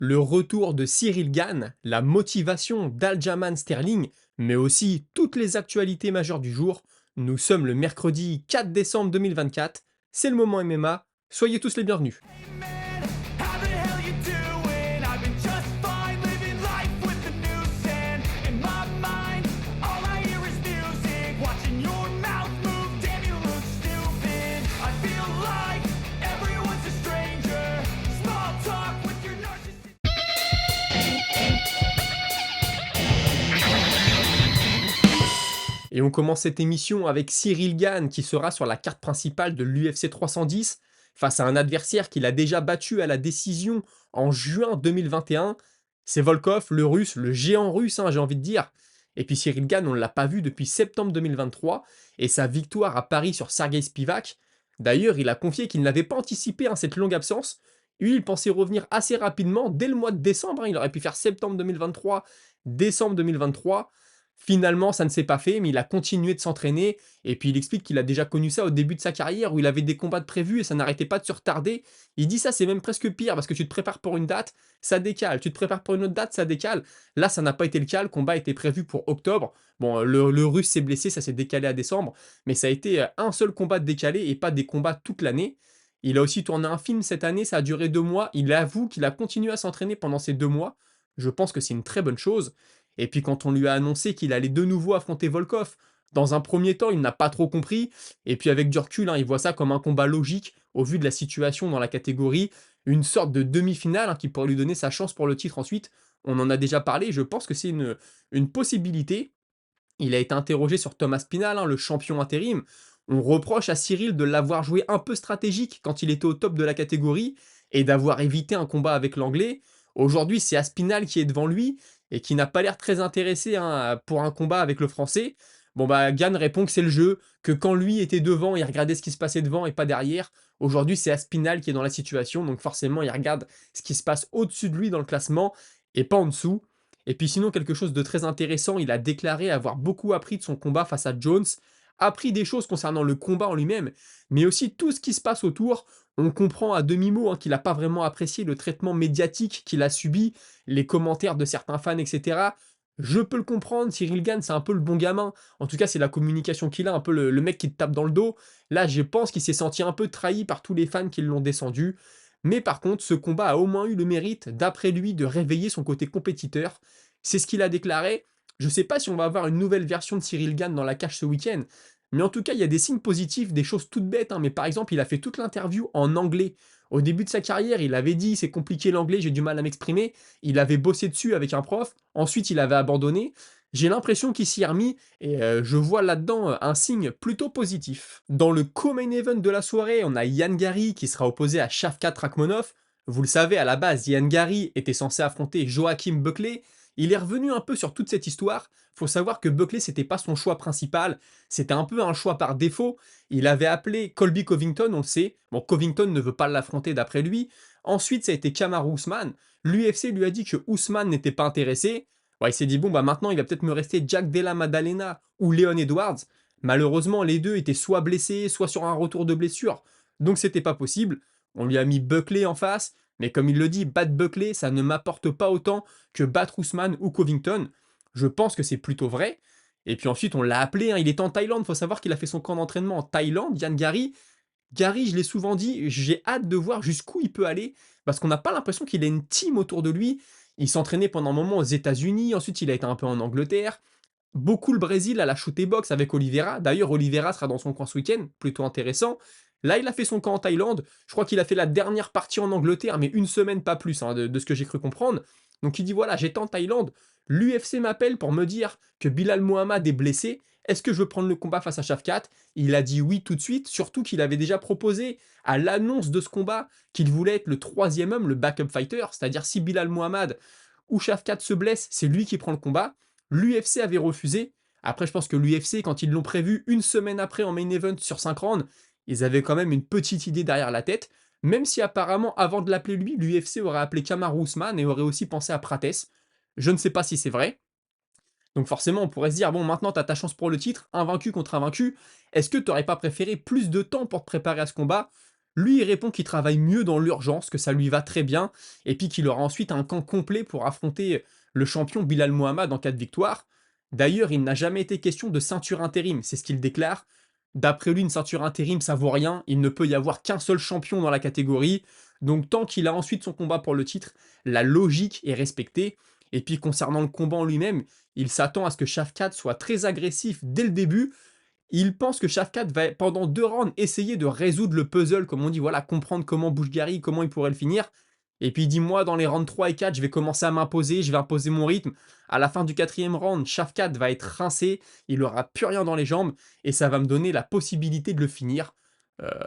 le retour de Cyril Gane, la motivation d'Aljamain Sterling, mais aussi toutes les actualités majeures du jour. Nous sommes le mercredi 4 décembre 2024, c'est le moment MMA, soyez tous les bienvenus. Man, how the hell you doing? I've been just fine living life with the noose and in my mind, all I hear is music. Watching your mouth move, damn you look stupid. I feel like everyone's a stranger. Small talk with your narcissist. Et on commence cette émission avec Cyril Gane qui sera sur la carte principale de l'UFC 310 face à un adversaire qu'il a déjà battu à la décision en juin 2021. C'est Volkov, le russe, le géant russe, hein, j'ai envie de dire. Et puis Cyril Gane, on ne l'a pas vu depuis septembre 2023 et sa victoire à Paris sur Sergei Spivak. D'ailleurs, il a confié qu'il n'avait pas anticipé cette longue absence. Lui, il pensait revenir assez rapidement, dès le mois de décembre, hein. Il aurait pu faire septembre 2023, décembre 2023. Finalement, ça ne s'est pas fait, mais il a continué de s'entraîner. Et puis il explique qu'il a déjà connu ça au début de sa carrière, où il avait des combats de prévus et ça n'arrêtait pas de se retarder. Il dit ça, c'est même presque pire, parce que tu te prépares pour une date, ça décale. Tu te prépares pour une autre date, ça décale. Là, ça n'a pas été le cas. Le combat était prévu pour octobre. Bon, le russe s'est blessé, ça s'est décalé à décembre. Mais ça a été un seul combat de décalé et pas des combats toute l'année. Il a aussi tourné un film cette année, ça a duré 2 mois. Il avoue qu'il a continué à s'entraîner pendant ces 2 mois. Je pense que c'est une très bonne chose. Et puis quand on lui a annoncé qu'il allait de nouveau affronter Volkov, dans un premier temps, il n'a pas trop compris. Et puis avec du recul, hein, il voit ça comme un combat logique au vu de la situation dans la catégorie, une sorte de demi-finale qui pourrait lui donner sa chance pour le titre ensuite. On en a déjà parlé, je pense que c'est une possibilité. Il a été interrogé sur Thomas Pinal, le champion intérim. On reproche à Cyril de l'avoir joué un peu stratégique quand il était au top de la catégorie et d'avoir évité un combat avec l'anglais. Aujourd'hui, c'est Aspinal qui est devant lui et qui n'a pas l'air très intéressé pour un combat avec le français. Bon bah Gann répond que c'est le jeu, que quand lui était devant, il regardait ce qui se passait devant et pas derrière. Aujourd'hui, c'est Aspinal qui est dans la situation, donc forcément, il regarde ce qui se passe au-dessus de lui dans le classement et pas en dessous. Et puis sinon, quelque chose de très intéressant, il a déclaré avoir beaucoup appris de son combat face à Jones, appris des choses concernant le combat en lui-même, mais aussi tout ce qui se passe autour. On comprend à demi-mot qu'il n'a pas vraiment apprécié le traitement médiatique qu'il a subi, les commentaires de certains fans, etc. Je peux le comprendre, Cyril Gane, c'est un peu le bon gamin. En tout cas, c'est la communication qu'il a, un peu le mec qui te tape dans le dos. Là, je pense qu'il s'est senti un peu trahi par tous les fans qui l'ont descendu. Mais par contre, ce combat a au moins eu le mérite, d'après lui, de réveiller son côté compétiteur. C'est ce qu'il a déclaré. Je ne sais pas si on va avoir une nouvelle version de Cyril Gane dans la cage ce week-end, mais en tout cas, il y a des signes positifs, des choses toutes bêtes, mais par exemple, il a fait toute l'interview en anglais. Au début de sa carrière, il avait dit c'est compliqué l'anglais, j'ai du mal à m'exprimer. Il avait bossé dessus avec un prof. Ensuite, il avait abandonné. J'ai l'impression qu'il s'y est remis et je vois là-dedans un signe plutôt positif. Dans le co-main event de la soirée, on a Ian Gary qui sera opposé à Shavkat Rakhmonov. Vous le savez, à la base, Ian Gary était censé affronter Joachim Buckley. Il est revenu un peu sur toute cette histoire. Faut savoir que Buckley, c'était pas son choix principal. C'était un peu un choix par défaut. Il avait appelé Colby Covington, on le sait. Bon, Covington ne veut pas l'affronter d'après lui. Ensuite, ça a été Kamaru Usman. L'UFC lui a dit que Usman n'était pas intéressé. Bon, il s'est dit, bon, bah maintenant, il va peut-être me rester Jack Della Maddalena ou Leon Edwards. Malheureusement, les deux étaient soit blessés, soit sur un retour de blessure. Donc, c'était pas possible. On lui a mis Buckley en face. Mais comme il le dit, battre Buckley, ça ne m'apporte pas autant que battre Usman ou Covington. Je pense que c'est plutôt vrai. Et puis ensuite, on l'a appelé, il est en Thaïlande, il faut savoir qu'il a fait son camp d'entraînement en Thaïlande, Yann Gary. Gary, je l'ai souvent dit, j'ai hâte de voir jusqu'où il peut aller, parce qu'on n'a pas l'impression qu'il ait une team autour de lui. Il s'entraînait pendant un moment aux États-Unis, ensuite il a été un peu en Angleterre. Beaucoup le Brésil à la shooté box avec Oliveira. D'ailleurs, Oliveira sera dans son camp ce week-end, plutôt intéressant. Là, il a fait son camp en Thaïlande. Je crois qu'il a fait la dernière partie en Angleterre, mais une semaine, pas plus, de ce que j'ai cru comprendre. Donc il dit voilà, j'étais en Thaïlande. L'UFC m'appelle pour me dire que Bilal Mohamed est blessé. Est-ce que je veux prendre le combat face à Shavkat? Il a dit oui tout de suite, surtout qu'il avait déjà proposé à l'annonce de ce combat qu'il voulait être le troisième homme, le backup fighter. C'est-à-dire si Bilal Mohamed ou Shavkat se blesse, c'est lui qui prend le combat. L'UFC avait refusé. Après, je pense que l'UFC, quand ils l'ont prévu une semaine après en main event sur 5 rounds, ils avaient quand même une petite idée derrière la tête. Même si apparemment, avant de l'appeler lui, l'UFC aurait appelé Kamaru Usman et aurait aussi pensé à Prates. Je ne sais pas si c'est vrai. Donc forcément, on pourrait se dire, bon, maintenant, tu as ta chance pour le titre, invaincu contre invaincu. Est-ce que tu n'aurais pas préféré plus de temps pour te préparer à ce combat? Lui, il répond qu'il travaille mieux dans l'urgence, que ça lui va très bien, et puis qu'il aura ensuite un camp complet pour affronter le champion Bilal Mohamed en cas de victoire. D'ailleurs, il n'a jamais été question de ceinture intérim, c'est ce qu'il déclare. D'après lui, une ceinture intérim, ça vaut rien, il ne peut y avoir qu'un seul champion dans la catégorie, donc tant qu'il a ensuite son combat pour le titre, la logique est respectée. Et puis concernant le combat en lui-même, il s'attend à ce que Shafkat soit très agressif dès le début. Il pense que Shafkat va, pendant 2 rounds, essayer de résoudre le puzzle, comme on dit, voilà, comprendre comment bouge Gary, comment il pourrait le finir. Et puis il dit, moi, dans les rounds 3 et 4, je vais commencer à m'imposer, je vais imposer mon rythme. À la fin du 4e round, Shafkat va être rincé, il aura plus rien dans les jambes, et ça va me donner la possibilité de le finir.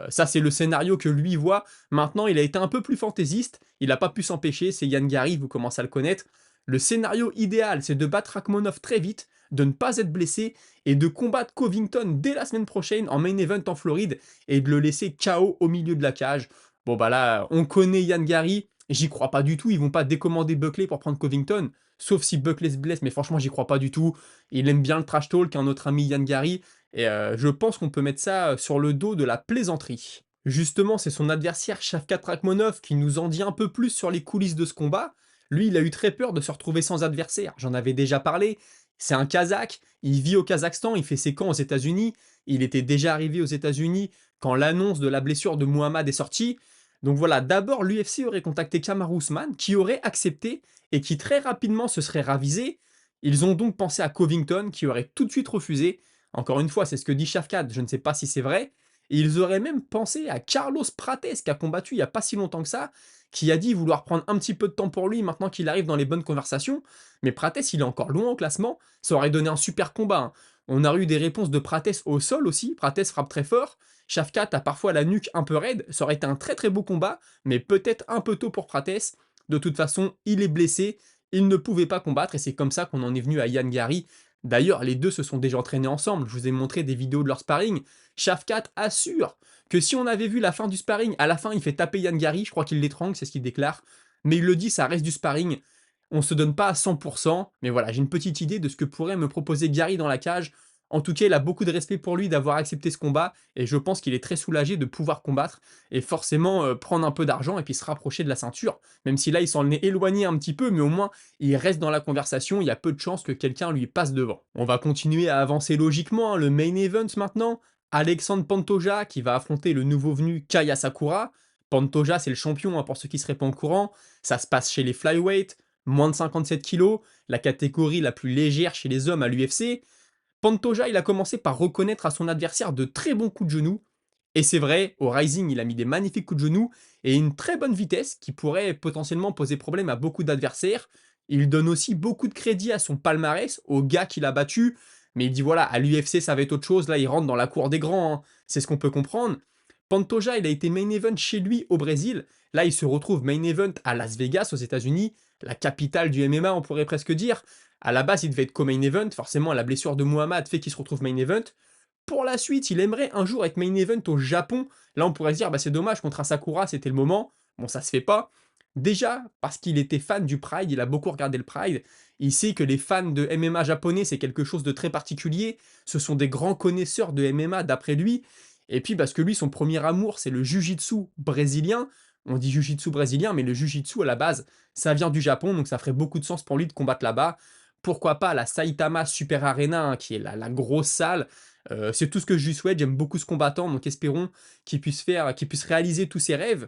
Ça, c'est le scénario que lui voit. Maintenant, il a été un peu plus fantaisiste, il n'a pas pu s'empêcher, c'est Yann Gary, vous commencez à le connaître. Le scénario idéal, c'est de battre Rakhmonov très vite, de ne pas être blessé, et de combattre Covington dès la semaine prochaine en main event en Floride, et de le laisser KO au milieu de la cage. Bon bah là, on connaît Yann Gary, j'y crois pas du tout, ils vont pas décommander Buckley pour prendre Covington, sauf si Buckley se blesse, mais franchement j'y crois pas du tout. Il aime bien le trash talk, un autre ami Yann Gary, et je pense qu'on peut mettre ça sur le dos de la plaisanterie. Justement, c'est son adversaire Shavkat Rakhmonov qui nous en dit un peu plus sur les coulisses de ce combat. Lui, il a eu très peur de se retrouver sans adversaire, j'en avais déjà parlé. C'est un Kazakh, il vit au Kazakhstan, il fait ses camps aux États-Unis. Il était déjà arrivé aux États-Unis quand l'annonce de la blessure de Muhammad est sortie. Donc voilà, d'abord l'UFC aurait contacté Kamaru Usman, qui aurait accepté et qui très rapidement se serait ravisé. Ils ont donc pensé à Covington, qui aurait tout de suite refusé. Encore une fois, c'est ce que dit Shafkat, je ne sais pas si c'est vrai. Et ils auraient même pensé à Carlos Prates, qui a combattu il n'y a pas si longtemps que ça, qui a dit vouloir prendre un petit peu de temps pour lui maintenant qu'il arrive dans les bonnes conversations. Mais Prates, il est encore loin au classement, ça aurait donné un super combat, hein. On a eu des réponses de Prates au sol aussi, Prates frappe très fort, Shafkat a parfois la nuque un peu raide, ça aurait été un très très beau combat, mais peut-être un peu tôt pour Prates. De toute façon, il est blessé, il ne pouvait pas combattre, et c'est comme ça qu'on en est venu à Yann Gary. D'ailleurs, les deux se sont déjà entraînés ensemble, je vous ai montré des vidéos de leur sparring. Shafkat assure que si on avait vu la fin du sparring, à la fin il fait taper Yann Gary, je crois qu'il l'étrangle, c'est ce qu'il déclare, mais il le dit, ça reste du sparring, on se donne pas à 100%, mais voilà, j'ai une petite idée de ce que pourrait me proposer Gary dans la cage. En tout cas, il a beaucoup de respect pour lui d'avoir accepté ce combat, et je pense qu'il est très soulagé de pouvoir combattre, et forcément prendre un peu d'argent et puis se rapprocher de la ceinture, même si là il s'en est éloigné un petit peu, mais au moins il reste dans la conversation, il y a peu de chances que quelqu'un lui passe devant. On va continuer à avancer logiquement, hein, le main event maintenant, Alexandre Pantoja qui va affronter le nouveau venu Kaya Sakura. Pantoja c'est le champion, hein, pour ceux qui seraient pas au courant, ça se passe chez les flyweight, moins de 57 kilos, la catégorie la plus légère chez les hommes à l'UFC. Pantoja, il a commencé par reconnaître à son adversaire de très bons coups de genoux. Et c'est vrai, au Rising, il a mis des magnifiques coups de genoux et une très bonne vitesse qui pourrait potentiellement poser problème à beaucoup d'adversaires. Il donne aussi beaucoup de crédit à son palmarès, au gars qu'il a battu. Mais il dit voilà, à l'UFC, ça va être autre chose. Là, il rentre dans la cour des grands, hein. C'est ce qu'on peut comprendre. Pantoja, il a été main event chez lui au Brésil. Là, il se retrouve main event à Las Vegas, aux États-Unis, la capitale du MMA, on pourrait presque dire. À la base, il devait être co-main event. Forcément, la blessure de Muhammad fait qu'il se retrouve main event. Pour la suite, il aimerait un jour être main event au Japon. Là, on pourrait se dire, bah, c'est dommage, contre Asakura, c'était le moment. Bon, ça se fait pas. Déjà, parce qu'il était fan du Pride, il a beaucoup regardé le Pride. Il sait que les fans de MMA japonais, c'est quelque chose de très particulier. Ce sont des grands connaisseurs de MMA, d'après lui. Et puis, parce que lui, son premier amour, c'est le Jiu-Jitsu brésilien. On dit Jiu-Jitsu brésilien, mais le Jiu-Jitsu, à la base, ça vient du Japon, donc ça ferait beaucoup de sens pour lui de combattre là-bas. Pourquoi pas la Saitama Super Arena, hein, qui est la grosse salle. C'est tout ce que je lui souhaite, j'aime beaucoup ce combattant, donc espérons qu'il puisse réaliser tous ses rêves.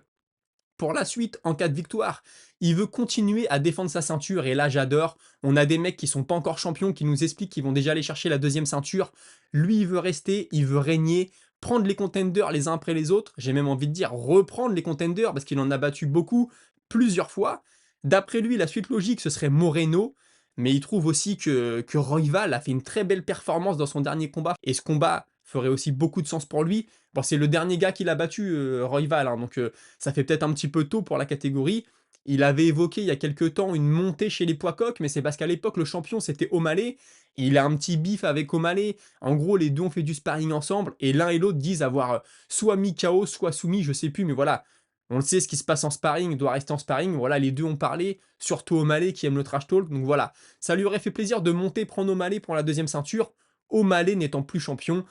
Pour la suite, en cas de victoire, il veut continuer à défendre sa ceinture, et là j'adore. On a des mecs qui sont pas encore champions, qui nous expliquent qu'ils vont déjà aller chercher la deuxième ceinture. Lui, il veut rester, il veut régner, prendre les contenders les uns après les autres. J'ai même envie de dire reprendre les contenders, parce qu'il en a battu beaucoup, plusieurs fois. D'après lui, la suite logique, ce serait Moreno, mais il trouve aussi que Royval a fait une très belle performance dans son dernier combat, et ce combat ferait aussi beaucoup de sens pour lui. Bon, c'est le dernier gars qu'il a battu, Royval, hein, donc ça fait peut-être un petit peu tôt pour la catégorie. Il avait évoqué il y a quelques temps une montée chez les poids coqs, mais c'est parce qu'à l'époque, le champion, c'était O'Malley. Il a un petit bif avec O'Malley. En gros, les deux ont fait du sparring ensemble, et l'un et l'autre disent avoir soit mis KO, soit soumis, je sais plus, mais voilà. On le sait, ce qui se passe en sparring doit rester en sparring. Voilà, les deux ont parlé, surtout O'Malley qui aime le trash talk. Donc voilà, ça lui aurait fait plaisir de monter, prendre O'Malley pour la deuxième ceinture. O'Malley n'étant plus champion,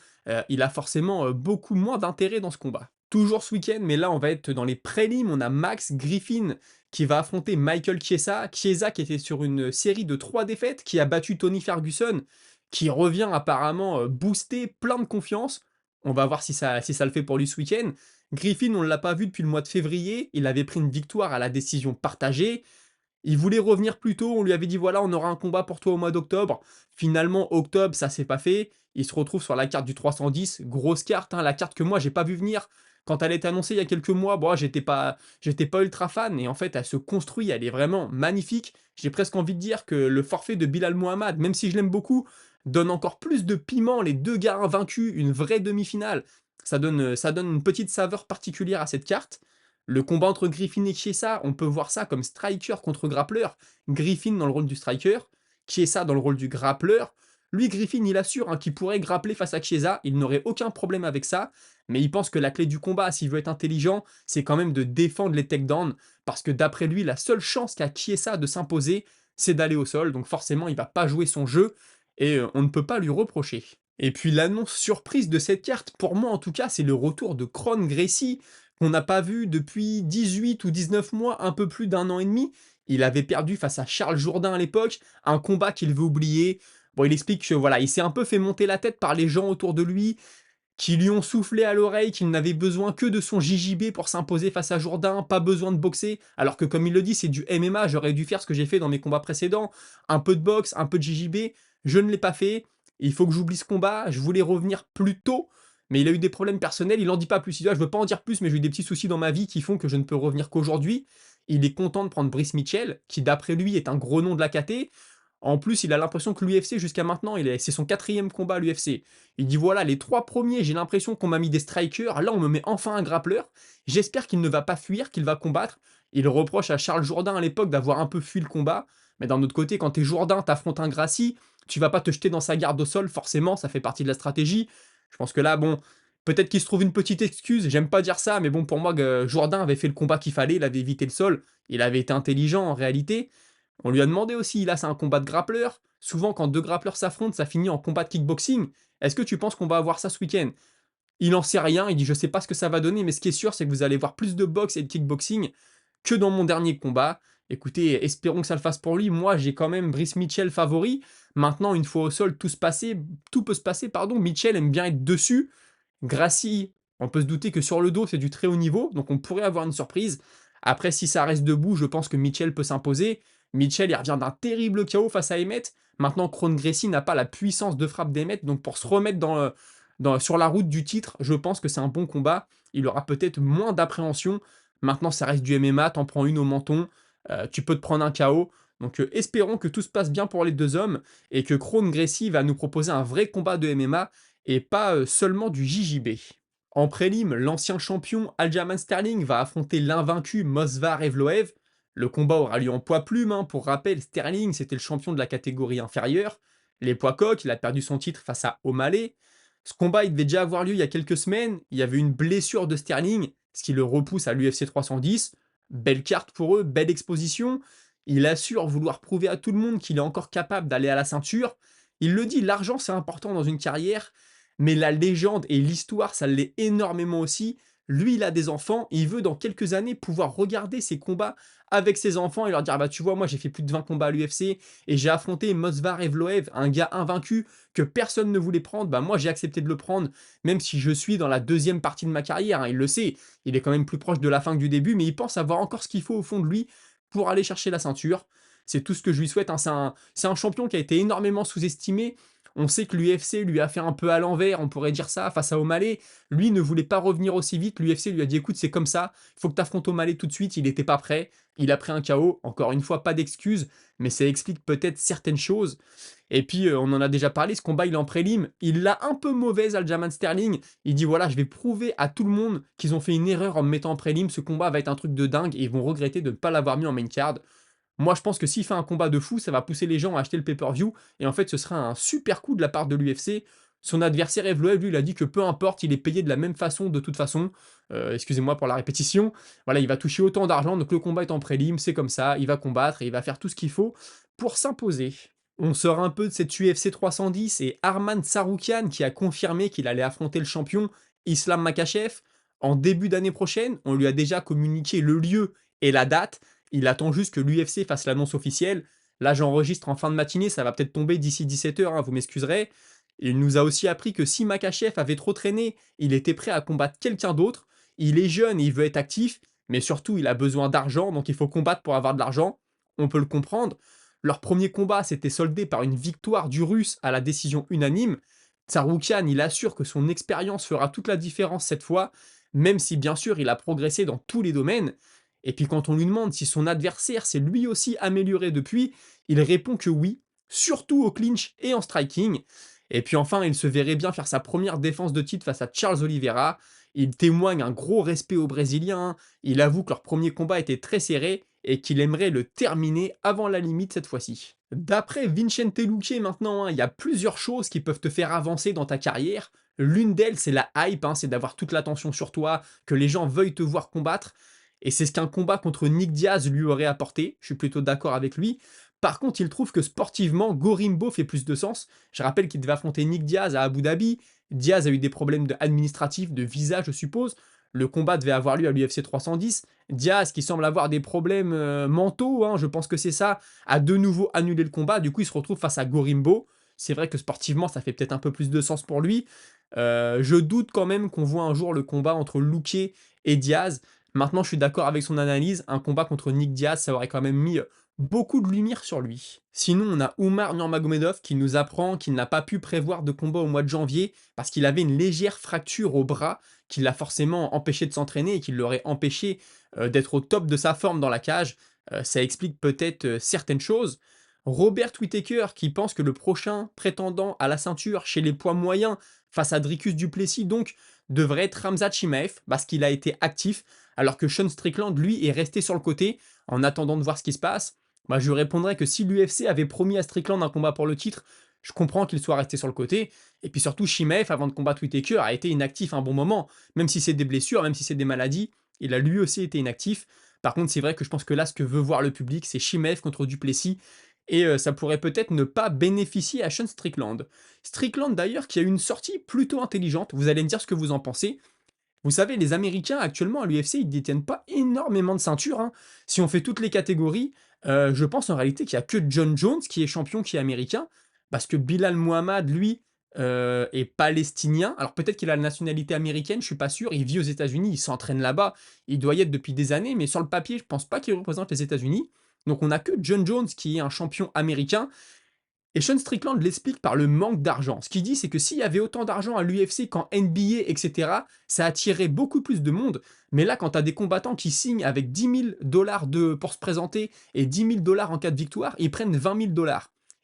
il a forcément beaucoup moins d'intérêt dans ce combat. Toujours ce week-end, mais là, on va être dans les prélims. On a Max Griffin qui va affronter Michael Chiesa. Chiesa qui était sur une série de 3 défaites, qui a battu Tony Ferguson, qui revient apparemment boosté, plein de confiance. On va voir si ça le fait pour lui ce week-end. Griffin, on ne l'a pas vu depuis le mois de février. Il avait pris une victoire à la décision partagée. Il voulait revenir plus tôt, on lui avait dit: «Voilà, on aura un combat pour toi au mois d'octobre». Finalement, octobre, ça s'est pas fait. Il se retrouve sur la carte du 310, grosse carte, hein, la carte que moi j'ai pas vu venir. Quand elle a été annoncée il y a quelques mois, bon, j'étais pas ultra fan et en fait, elle se construit, elle est vraiment magnifique. J'ai presque envie de dire que le forfait de Bilal Mohamed, même si je l'aime beaucoup, donne encore plus de piment. Les 2 gars invaincus, une vraie demi-finale. Ça donne une petite saveur particulière à cette carte. Le combat entre Griffin et Chiesa, on peut voir ça comme striker contre grappleur. Griffin dans le rôle du striker, Chiesa dans le rôle du grappleur. Lui, Griffin, il assure hein, qu'il pourrait grappler face à Chiesa, il n'aurait aucun problème avec ça, mais il pense que la clé du combat, s'il veut être intelligent, c'est quand même de défendre les takedowns, parce que d'après lui, la seule chance qu'a Chiesa de s'imposer, c'est d'aller au sol, donc forcément, il va pas jouer son jeu, et on ne peut pas lui reprocher. Et puis l'annonce surprise de cette carte, pour moi en tout cas, c'est le retour de Kron Gracie, qu'on n'a pas vu depuis 18 ou 19 mois, un peu plus d'un an et demi. Il avait perdu face à Charles Jourdain à l'époque, un combat qu'il veut oublier. Bon, il explique que voilà, il s'est un peu fait monter la tête par les gens autour de lui, qui lui ont soufflé à l'oreille qu'il n'avait besoin que de son JJB pour s'imposer face à Jourdain, pas besoin de boxer, alors que comme il le dit, c'est du MMA, j'aurais dû faire ce que j'ai fait dans mes combats précédents, un peu de boxe, un peu de JJB, je ne l'ai pas fait, il faut que j'oublie ce combat, je voulais revenir plus tôt, mais il a eu des problèmes personnels, il en dit pas plus, il dit: «Ah, je veux pas en dire plus, mais j'ai eu des petits soucis dans ma vie qui font que je ne peux revenir qu'aujourd'hui». Il est content de prendre Brice Mitchell, qui d'après lui est un gros nom de la KT. En plus, il a l'impression que l'UFC jusqu'à maintenant, c'est son 4e combat à l'UFC. Il dit: «Voilà, les 3 premiers, j'ai l'impression qu'on m'a mis des strikers, là on me met enfin un grappleur. J'espère qu'il ne va pas fuir, qu'il va combattre». Il reproche à Charles Jourdain à l'époque d'avoir un peu fui le combat, mais d'un autre côté, quand tu es Jourdain, tu affrontes un Gracie, tu vas pas te jeter dans sa garde au sol, forcément, ça fait partie de la stratégie. Je pense que là, bon, peut-être qu'il se trouve une petite excuse, j'aime pas dire ça, mais bon, pour moi, Jourdain avait fait le combat qu'il fallait, il avait évité le sol, il avait été intelligent en réalité. On lui a demandé aussi, là c'est un combat de grappleur. Souvent quand 2 grappleurs s'affrontent, ça finit en combat de kickboxing. Est-ce que tu penses qu'on va avoir ça ce week-end? Il en sait rien, il dit: «Je sais pas ce que ça va donner, mais ce qui est sûr, c'est que vous allez voir plus de boxe et de kickboxing que dans mon dernier combat». Écoutez, espérons que ça le fasse pour lui. Moi, j'ai quand même Brice Mitchell favori. Maintenant, une fois au sol, tout peut se passer, pardon. Mitchell aime bien être dessus. Gracie, on peut se douter que sur le dos, c'est du très haut niveau, donc on pourrait avoir une surprise. Après, si ça reste debout, je pense que Mitchell peut s'imposer. Mitchell, il revient d'un terrible KO face à Emmett. Maintenant, Kron Gracie n'a pas la puissance de frappe d'Emmett, donc pour se remettre sur la route du titre, je pense que c'est un bon combat. Il aura peut-être moins d'appréhension. Maintenant, ça reste du MMA, t'en prends une au menton, tu peux te prendre un KO. Donc espérons que tout se passe bien pour les 2 hommes et que Kron Gracie va nous proposer un vrai combat de MMA et pas seulement du JJB. En prélim, l'ancien champion Aljamain Sterling va affronter l'invaincu Movsar Evloev. Le combat aura lieu en poids plume, hein. Pour rappel, Sterling c'était le champion de la catégorie inférieure. Les poids coqs, il a perdu son titre face à O'Malley. Ce combat il devait déjà avoir lieu il y a quelques semaines. Il y avait une blessure de Sterling, ce qui le repousse à l'UFC 310. Belle carte pour eux, belle exposition. Il assure vouloir prouver à tout le monde qu'il est encore capable d'aller à la ceinture. Il le dit, l'argent c'est important dans une carrière, mais la légende et l'histoire, ça l'est énormément aussi. Lui, il a des enfants et il veut dans quelques années pouvoir regarder ses combats avec ses enfants et leur dire: «Ah bah tu vois, moi j'ai fait plus de 20 combats à l'UFC et j'ai affronté Movsar Evloev, un gars invaincu que personne ne voulait prendre. Bah moi j'ai accepté de le prendre, même si je suis dans la deuxième partie de ma carrière», hein, il le sait. Il est quand même plus proche de la fin que du début, mais il pense avoir encore ce qu'il faut au fond de lui pour aller chercher la ceinture. C'est tout ce que je lui souhaite, hein. C'est un champion qui a été énormément sous-estimé. On sait que l'UFC lui a fait un peu à l'envers, on pourrait dire ça, face à O'Malley. Lui ne voulait pas revenir aussi vite. L'UFC lui a dit: «Écoute, c'est comme ça, il faut que tu affrontes O'Malley tout de suite». Il n'était pas prêt. Il a pris un KO. Encore une fois, pas d'excuses, mais ça explique peut-être certaines choses. Et puis, on en a déjà parlé, ce combat, il est en prélim. Il l'a un peu mauvaise, Aljamain Sterling. Il dit: «Voilà, je vais prouver à tout le monde qu'ils ont fait une erreur en me mettant en prélim. Ce combat va être un truc de dingue et ils vont regretter de ne pas l'avoir mis en main card». Moi, je pense que s'il fait un combat de fou, ça va pousser les gens à acheter le pay-per-view et en fait, ce sera un super coup de la part de l'UFC. Son adversaire Evloev, lui, il a dit que peu importe, il est payé de la même façon de toute façon. Excusez-moi pour la répétition. Voilà, il va toucher autant d'argent, donc le combat est en prélim, c'est comme ça, il va combattre et il va faire tout ce qu'il faut pour s'imposer. On sort un peu de cette UFC 310 et Arman Tsarukyan qui a confirmé qu'il allait affronter le champion Islam Makhachev. En début d'année prochaine, on lui a déjà communiqué le lieu et la date. Il attend juste que l'UFC fasse l'annonce officielle. Là, j'enregistre en fin de matinée, ça va peut-être tomber d'ici 17 h, hein, vous m'excuserez. Il nous a aussi appris que si Makhachev avait trop traîné, il était prêt à combattre quelqu'un d'autre. Il est jeune et il veut être actif, mais surtout il a besoin d'argent, donc il faut combattre pour avoir de l'argent. On peut le comprendre. Leur premier combat s'était soldé par une victoire du Russe à la décision unanime. Tsarukyan, il assure que son expérience fera toute la différence cette fois, même si bien sûr il a progressé dans tous les domaines. Et puis quand on lui demande si son adversaire s'est lui aussi amélioré depuis, il répond que oui, surtout au clinch et en striking. Et puis enfin, il se verrait bien faire sa première défense de titre face à Charles Oliveira. Il témoigne un gros respect aux Brésiliens, il avoue que leur premier combat était très serré et qu'il aimerait le terminer avant la limite cette fois-ci. D'après Vicente Luque maintenant, hein, il y a plusieurs choses qui peuvent te faire avancer dans ta carrière. L'une d'elles, c'est la hype, hein, c'est d'avoir toute l'attention sur toi, que les gens veuillent te voir combattre. Et c'est ce qu'un combat contre Nick Diaz lui aurait apporté. Je suis plutôt d'accord avec lui. Par contre, il trouve que sportivement, Gorimbo fait plus de sens. Je rappelle qu'il devait affronter Nick Diaz à Abu Dhabi. Diaz a eu des problèmes administratifs, de visa, je suppose. Le combat devait avoir lieu à l'UFC 310. Diaz, qui semble avoir des problèmes mentaux, hein, je pense que c'est ça, a de nouveau annulé le combat. Du coup, il se retrouve face à Gorimbo. C'est vrai que sportivement, ça fait peut-être un peu plus de sens pour lui. Je doute quand même qu'on voit un jour le combat entre Luque et Diaz. Maintenant, je suis d'accord avec son analyse. Un combat contre Nick Diaz, ça aurait quand même mis beaucoup de lumière sur lui. Sinon, on a Oumar Nurmagomedov qui nous apprend qu'il n'a pas pu prévoir de combat au mois de janvier parce qu'il avait une légère fracture au bras qui l'a forcément empêché de s'entraîner et qui l'aurait empêché d'être au top de sa forme dans la cage. Ça explique peut-être certaines choses. Robert Whittaker qui pense que le prochain prétendant à la ceinture chez les poids moyens face à Dricus du Plessis donc devrait être Khamzat Chimaev parce qu'il a été actif alors que Sean Strickland lui est resté sur le côté en attendant de voir ce qui se passe. Bah, je lui répondrais que si l'UFC avait promis à Strickland un combat pour le titre, je comprends qu'il soit resté sur le côté. Et puis surtout, Chimaev, avant de combattre Whittaker, a été inactif un bon moment. Même si c'est des blessures, même si c'est des maladies, il a lui aussi été inactif. Par contre, c'est vrai que je pense que là, ce que veut voir le public, c'est Chimaev contre Duplessis. Et ça pourrait peut-être ne pas bénéficier à Sean Strickland. Strickland d'ailleurs qui a eu une sortie plutôt intelligente. Vous allez me dire ce que vous en pensez. Vous savez, les Américains actuellement à l'UFC, ils détiennent pas énormément de ceintures, hein. Si on fait toutes les catégories, je pense en réalité qu'il y a que John Jones qui est champion, qui est américain, parce que Bilal Muhammad, lui, est palestinien. Alors peut-être qu'il a la nationalité américaine, je suis pas sûr. Il vit aux États-Unis, il s'entraîne là-bas, il doit y être depuis des années, mais sur le papier, je pense pas qu'il représente les États-Unis. Donc on a que John Jones qui est un champion américain. Et Sean Strickland l'explique par le manque d'argent. Ce qu'il dit, c'est que s'il y avait autant d'argent à l'UFC qu'en NBA, etc., ça attirerait beaucoup plus de monde. Mais là, quand tu as des combattants qui signent avec 10 000 $ pour se présenter et 10 000 $ en cas de victoire, ils prennent 20 000 $.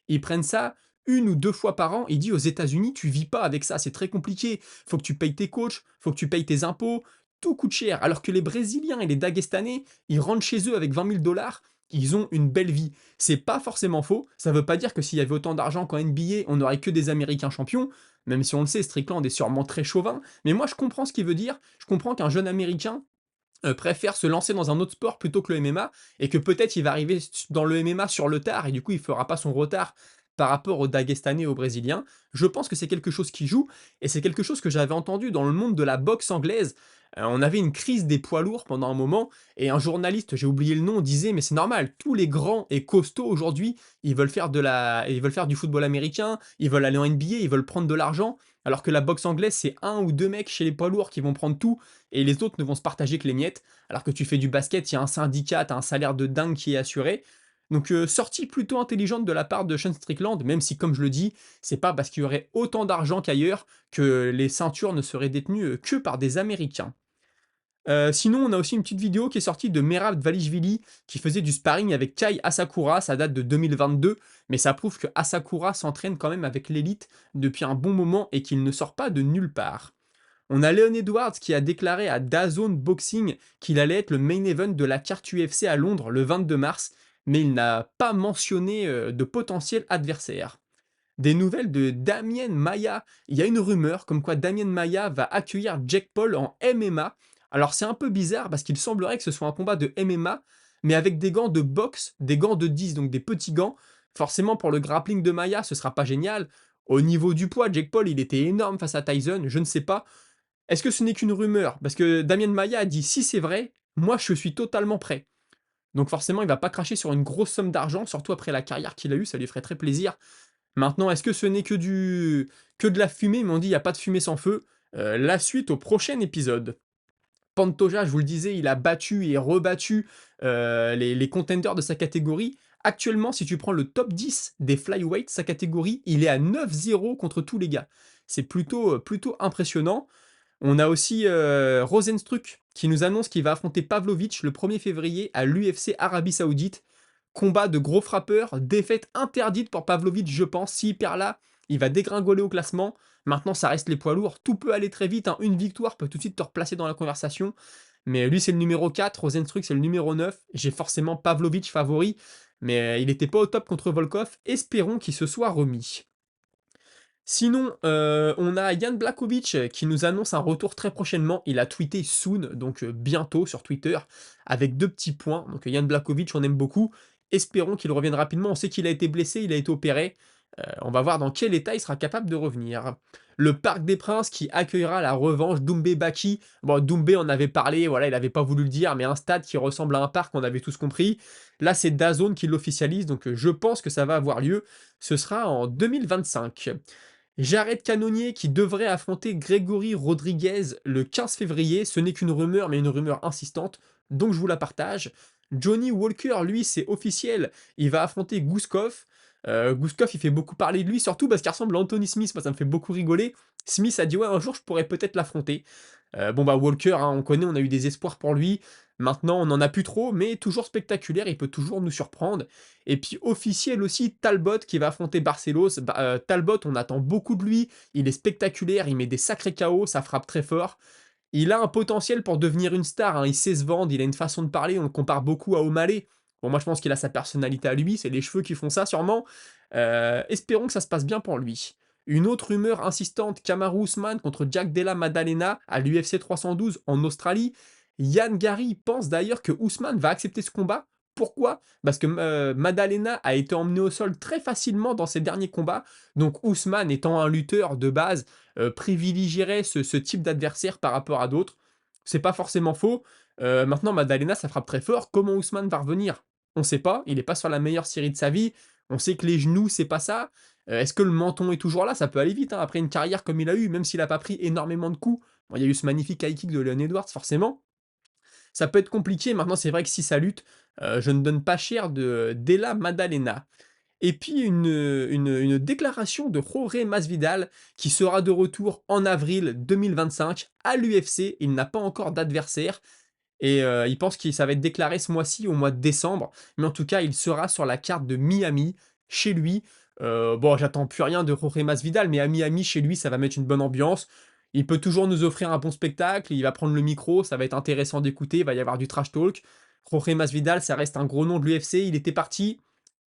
Ils prennent ça une ou deux fois par an. Il dit aux États-Unis, tu vis pas avec ça, c'est très compliqué. Faut que tu payes tes coachs, faut que tu payes tes impôts, tout coûte cher. Alors que les Brésiliens et les Dagestanais, ils rentrent chez eux avec 20 000 $, ils ont une belle vie. C'est pas forcément faux. Ça veut pas dire que s'il y avait autant d'argent qu'en NBA, on n'aurait que des Américains champions. Même si on le sait, Strickland est sûrement très chauvin. Mais moi, je comprends ce qu'il veut dire. Je comprends qu'un jeune Américain préfère se lancer dans un autre sport plutôt que le MMA et que peut-être il va arriver dans le MMA sur le tard et du coup il fera pas son retard par rapport aux Dagestanais et aux Brésiliens. Je pense que c'est quelque chose qui joue et c'est quelque chose que j'avais entendu dans le monde de la boxe anglaise. On avait une crise des poids lourds pendant un moment et un journaliste, j'ai oublié le nom, disait mais c'est normal, tous les grands et costauds aujourd'hui, ils veulent faire du football américain, ils veulent aller en NBA, ils veulent prendre de l'argent, alors que la boxe anglaise c'est un ou deux mecs chez les poids lourds qui vont prendre tout et les autres ne vont se partager que les miettes. Alors que tu fais du basket, il y a un syndicat, tu as un salaire de dingue qui est assuré. Donc sortie plutôt intelligente de la part de Sean Strickland, même si comme je le dis, c'est pas parce qu'il y aurait autant d'argent qu'ailleurs que les ceintures ne seraient détenues que par des Américains. Sinon, on a aussi une petite vidéo qui est sortie de Merab Dvalishvili qui faisait du sparring avec Kai Asakura, ça date de 2022, mais ça prouve que Asakura s'entraîne quand même avec l'élite depuis un bon moment et qu'il ne sort pas de nulle part. On a Leon Edwards qui a déclaré à DAZN Boxing qu'il allait être le main event de la carte UFC à Londres le 22 mars, mais il n'a pas mentionné de potentiel adversaire. Des nouvelles de Damien Maia. Il y a une rumeur comme quoi Damien Maia va accueillir Jake Paul en MMA. Alors c'est un peu bizarre parce qu'il semblerait que ce soit un combat de MMA, mais avec des gants de boxe, des gants de 10, donc des petits gants. Forcément pour le grappling de Maia, ce sera pas génial. Au niveau du poids, Jake Paul, il était énorme face à Tyson, je ne sais pas. Est-ce que ce n'est qu'une rumeur? Parce que Damian Maia a dit: «Si c'est vrai, moi je suis totalement prêt». Donc forcément, il va pas cracher sur une grosse somme d'argent, surtout après la carrière qu'il a eue, ça lui ferait très plaisir. Maintenant, est-ce que ce n'est que de la fumée? Mais on dit: «Il y a pas de fumée sans feu». La suite au prochain épisode. Pantoja, je vous le disais, il a battu et rebattu, les contenders de sa catégorie. Actuellement, si tu prends le top 10 des flyweights, sa catégorie, il est à 9-0 contre tous les gars. C'est plutôt impressionnant. On a aussi, Rozenstruik qui nous annonce qu'il va affronter Pavlovich le 1er février à l'UFC Arabie Saoudite. Combat de gros frappeurs, défaite interdite pour Pavlovich, je pense. S'il perd là, il va dégringoler au classement. Maintenant, ça reste les poids lourds. Tout peut aller très vite, hein. Une victoire peut tout de suite te replacer dans la conversation. Mais lui, c'est le numéro 4. Rozenstruik, c'est le numéro 9. J'ai forcément Pavlovich favori. Mais il n'était pas au top contre Volkov. Espérons qu'il se soit remis. Sinon, on a Jan Blachowicz qui nous annonce un retour très prochainement. Il a tweeté soon, donc bientôt sur Twitter, avec 2 petits points. Donc Jan Blachowicz, on aime beaucoup. Espérons qu'il revienne rapidement. On sait qu'il a été blessé, il a été opéré. On va voir dans quel état il sera capable de revenir. Le Parc des Princes qui accueillera la revanche Doumbé Baki. Bon, Doumbé, on avait parlé, voilà, il n'avait pas voulu le dire, mais un stade qui ressemble à un parc, on avait tous compris. Là, c'est DAZN qui l'officialise, donc je pense que ça va avoir lieu. Ce sera en 2025. Jared Cannonier qui devrait affronter Grégory Rodriguez le 15 février. Ce n'est qu'une rumeur, mais une rumeur insistante, donc je vous la partage. Johnny Walker, lui, c'est officiel. Il va affronter Gouskov. Gouskov, il fait beaucoup parler de lui, surtout parce qu'il ressemble à Anthony Smith. Moi, ça me fait beaucoup rigoler. Smith a dit: ouais, un jour, je pourrais peut-être l'affronter. Bon, bah, Walker, hein, on connaît, on a eu des espoirs pour lui. Maintenant, on n'en a plus trop, mais toujours spectaculaire. Il peut toujours nous surprendre. Et puis officiel aussi, Talbot qui va affronter Barcelos. Talbot, on attend beaucoup de lui, il est spectaculaire, il met des sacrés KO, ça frappe très fort. Il a un potentiel pour devenir une star, hein, il sait se vendre, il a une façon de parler, on le compare beaucoup à O'Malley. Bon, moi je pense qu'il a sa personnalité à lui, c'est les cheveux qui font ça sûrement. Espérons que ça se passe bien pour lui. Une autre rumeur insistante, Kamaru Usman contre Jack Della Maddalena à l'UFC 312 en Australie. Yann Gary pense d'ailleurs que Usman va accepter ce combat. Pourquoi? Parce que Maddalena a été emmené au sol très facilement dans ses derniers combats, donc Usman étant un lutteur de base, privilégierait ce type d'adversaire par rapport à d'autres. C'est pas forcément faux. Maintenant Maddalena ça frappe très fort, comment Usman va revenir? On sait pas, il est pas sur la meilleure série de sa vie, on sait que les genoux c'est pas ça. Est-ce que le menton est toujours là? Ça peut aller vite, hein, après une carrière comme il a eu, même s'il a pas pris énormément de coups. Bon, il y a eu ce magnifique high kick de Leon Edwards forcément. Ça peut être compliqué, maintenant c'est vrai que si ça lutte, je ne donne pas cher de Della Maddalena. Et puis une déclaration de Jorge Masvidal qui sera de retour en avril 2025 à l'UFC. Il n'a pas encore d'adversaire et il pense que ça va être déclaré ce mois-ci, au mois de décembre. Mais en tout cas, il sera sur la carte de Miami, chez lui. Bon, j'attends plus rien de Jorge Masvidal, mais à Miami, chez lui, ça va mettre une bonne ambiance. Il peut toujours nous offrir un bon spectacle, il va prendre le micro, ça va être intéressant d'écouter, il va y avoir du trash talk. Jorge Masvidal, ça reste un gros nom de l'UFC, il était parti,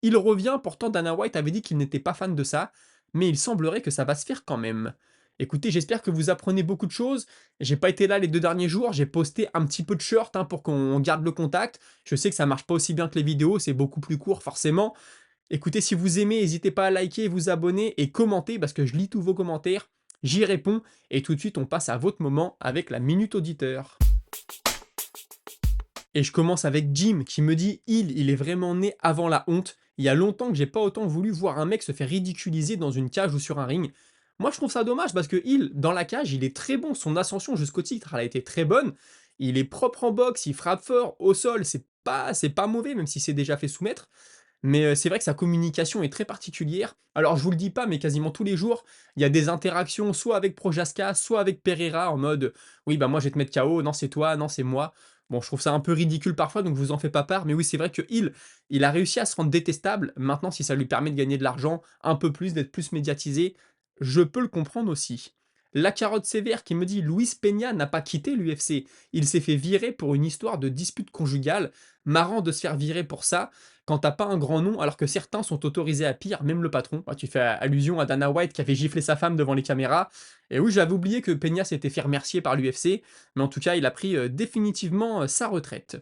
il revient, pourtant Dana White avait dit qu'il n'était pas fan de ça, mais il semblerait que ça va se faire quand même. Écoutez, j'espère que vous apprenez beaucoup de choses. J'ai pas été là les 2 derniers jours, j'ai posté un petit peu de short, hein, pour qu'on garde le contact. Je sais que ça marche pas aussi bien que les vidéos, c'est beaucoup plus court forcément. Écoutez, si vous aimez, n'hésitez pas à liker, vous abonner et commenter parce que je lis tous vos commentaires, j'y réponds et tout de suite on passe à votre moment avec la minute auditeur. Et je commence avec Jim qui me dit: il est vraiment né avant la honte. Il y a longtemps que j'ai pas autant voulu voir un mec se faire ridiculiser dans une cage ou sur un ring. Moi je trouve ça dommage parce que dans la cage, il est très bon. Son ascension jusqu'au titre, elle a été très bonne. Il est propre en boxe, il frappe fort, au sol, c'est pas mauvais, même si c'est déjà fait soumettre. Mais c'est vrai que sa communication est très particulière. Alors je vous le dis pas, mais quasiment tous les jours, il y a des interactions soit avec Projaska, soit avec Pereira en mode: «Oui, bah, moi je vais te mettre KO, non c'est toi, non c'est moi». Bon, je trouve ça un peu ridicule parfois, donc je vous en fais pas part, mais oui, c'est vrai que il a réussi à se rendre détestable. Maintenant, si ça lui permet de gagner de l'argent un peu plus, d'être plus médiatisé, je peux le comprendre aussi. La carotte sévère qui me dit: «Luis Peña n'a pas quitté l'UFC. Il s'est fait virer pour une histoire de dispute conjugale. Marrant de se faire virer pour ça, quand t'as pas un grand nom, alors que certains sont autorisés à pire, même le patron». Ouais, tu fais allusion à Dana White qui avait giflé sa femme devant les caméras. Et oui, j'avais oublié que Peña s'était fait remercier par l'UFC, mais en tout cas, il a pris définitivement sa retraite.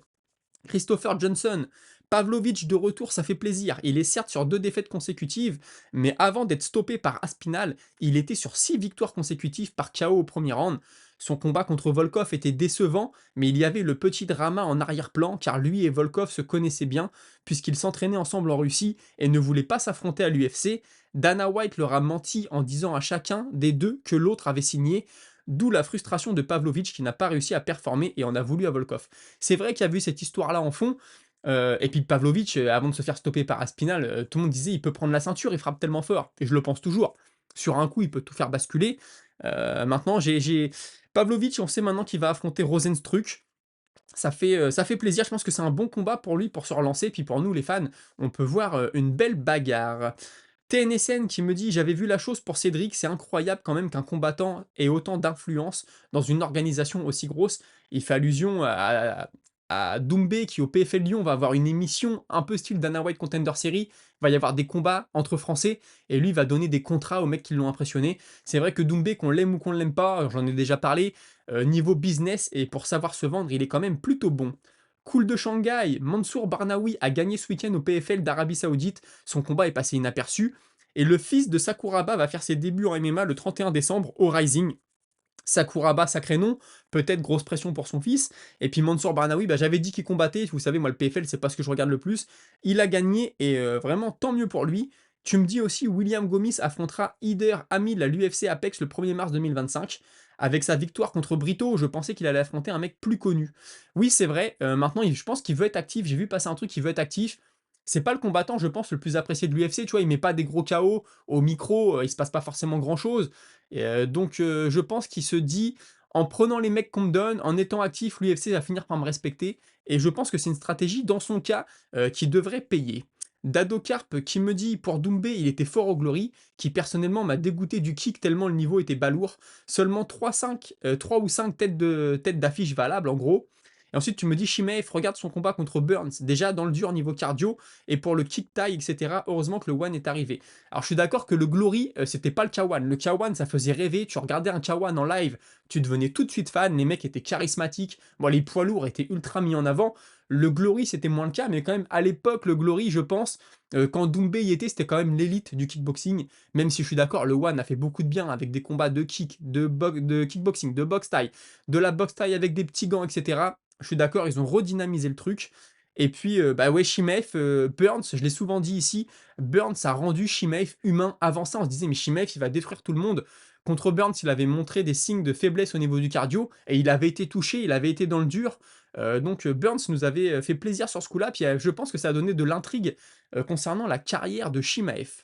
Christopher Johnson, Pavlovich de retour, ça fait plaisir. Il est certes sur 2 défaites consécutives, mais avant d'être stoppé par Aspinal, il était sur 6 victoires consécutives par KO au premier round. Son combat contre Volkov était décevant, mais il y avait le petit drama en arrière-plan, car lui et Volkov se connaissaient bien, puisqu'ils s'entraînaient ensemble en Russie et ne voulaient pas s'affronter à l'UFC. Dana White leur a menti en disant à chacun des deux que l'autre avait signé, d'où la frustration de Pavlovich qui n'a pas réussi à performer et en a voulu à Volkov. C'est vrai qu'il y a eu cette histoire-là en fond, et puis Pavlovich, avant de se faire stopper par Aspinall, tout le monde disait: «Il peut prendre la ceinture, il frappe tellement fort» et je le pense toujours. Sur un coup, il peut tout faire basculer. Maintenant j'ai Pavlovich, on sait maintenant qu'il va affronter Rozenstruik. Ça fait plaisir, je pense que c'est un bon combat pour lui, pour se relancer, puis pour nous les fans, on peut voir, une belle bagarre. TNSN qui me dit: «J'avais vu la chose pour Cédric, c'est incroyable quand même qu'un combattant ait autant d'influence dans une organisation aussi grosse». Il fait allusion à Doumbé qui au PFL Lyon va avoir une émission un peu style Dana White Contender Series. Il va y avoir des combats entre Français et lui va donner des contrats aux mecs qui l'ont impressionné. C'est vrai que Doumbé, qu'on l'aime ou qu'on ne l'aime pas, j'en ai déjà parlé, niveau business et pour savoir se vendre, il est quand même plutôt bon. Cool de Shanghai, Mansour Barnaoui a gagné ce week-end au PFL d'Arabie Saoudite. Son combat est passé inaperçu. Et le fils de Sakuraba va faire ses débuts en MMA le 31 décembre au Rising. Sakuraba, sacré nom, peut-être grosse pression pour son fils. Et puis Mansour Barnaoui, bah, j'avais dit qu'il combattait. Vous savez, moi, le PFL, c'est pas ce que je regarde le plus. Il a gagné et vraiment tant mieux pour lui. Tu me dis aussi, William Gomis affrontera Ider Hamid à l'UFC Apex le 1er mars 2025. Avec sa victoire contre Brito, je pensais qu'il allait affronter un mec plus connu. Oui, c'est vrai, maintenant, je pense qu'il veut être actif. J'ai vu passer un truc, il veut être actif. C'est pas le combattant, je pense, le plus apprécié de l'UFC. Tu vois, il met pas des gros KO au micro, il se passe pas forcément grand chose. Et donc, je pense qu'il se dit: «En prenant les mecs qu'on me donne, en étant actif, l'UFC va finir par me respecter» et je pense que c'est une stratégie, dans son cas, qui devrait payer. Dado Carp qui me dit: «Pour Doumbé, il était fort au Glory», qui personnellement m'a dégoûté du kick tellement le niveau était balourd. Seulement 3 ou 5 têtes d'affiche valables, en gros. Et ensuite, tu me dis: «Chimaev, regarde son combat contre Burns, déjà dans le dur niveau cardio et pour le kick taille et cetera, heureusement que le One est arrivé». Alors je suis d'accord que le Glory, c'était pas le K1. Le K1, ça faisait rêver. Tu regardais un K1 en live, tu devenais tout de suite fan. Les mecs étaient charismatiques. Bon, les poids lourds étaient ultra mis en avant. Le Glory, c'était moins le cas, mais quand même, à l'époque, le Glory, je pense, quand Doumbé y était, c'était quand même l'élite du kickboxing. Même si je suis d'accord, le One a fait beaucoup de bien avec des combats de kick, de kickboxing, de boxe taille, de la boxe taille avec des petits gants, etc. Je suis d'accord, ils ont redynamisé le truc. Et puis, bah ouais, Chimaev, Burns, je l'ai souvent dit ici, Burns a rendu Chimaev humain. Avant ça, on se disait: «Mais Chimaev, il va détruire tout le monde». Contre Burns, il avait montré des signes de faiblesse au niveau du cardio et il avait été touché, il avait été dans le dur. Donc Burns nous avait, fait plaisir sur ce coup-là, puis, je pense que ça a donné de l'intrigue, concernant la carrière de Chimaev.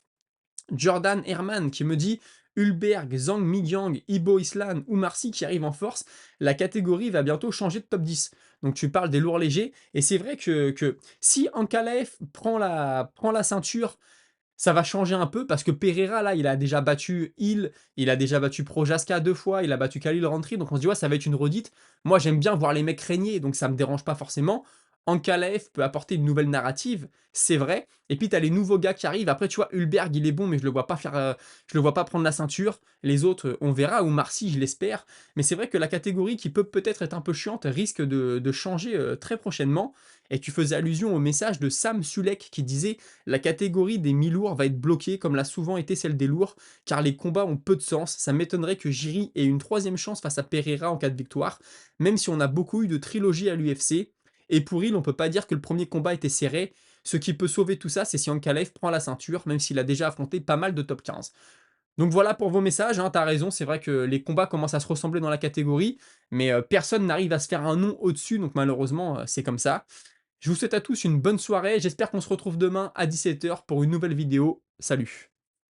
Jordan Herman qui me dit: «Hulberg, Zhang Migyang, Ibo Islam, Oumar Sy qui arrivent en force, la catégorie va bientôt changer de top 10». Donc tu parles des lourds légers et c'est vrai que si Ankalaev prend la ceinture, ça va changer un peu parce que Pereira là, il a déjà battu Hill, il a déjà battu Projaska 2 fois, il a battu Khalil Rountree, donc on se dit: «Ouais, ça va être une redite». Moi, j'aime bien voir les mecs régner, donc ça me dérange pas forcément. Ankalaev peut apporter une nouvelle narrative, c'est vrai. Et puis tu as les nouveaux gars qui arrivent. Après, tu vois, Hulberg, il est bon, mais je le vois pas faire, je le vois pas prendre la ceinture. Les autres, on verra, ou Marcy, je l'espère. Mais c'est vrai que la catégorie qui peut peut-être être un peu chiante risque de changer très prochainement. Et tu faisais allusion au message de Sam Sulek qui disait: «La catégorie des mi-lourds va être bloquée comme l'a souvent été celle des lourds, car les combats ont peu de sens. Ça m'étonnerait que Jiri ait une troisième chance face à Pereira en cas de victoire, même si on a beaucoup eu de trilogies à l'UFC. Et pour il, on peut pas dire que le premier combat était serré. Ce qui peut sauver tout ça, c'est si Ankalaev prend la ceinture, même s'il a déjà affronté pas mal de top 15. Donc voilà pour vos messages, hein, tu raison, c'est vrai que les combats commencent à se ressembler dans la catégorie, mais personne n'arrive à se faire un nom au-dessus, donc malheureusement, c'est comme ça. Je vous souhaite à tous une bonne soirée, j'espère qu'on se retrouve demain à 17h pour une nouvelle vidéo. Salut!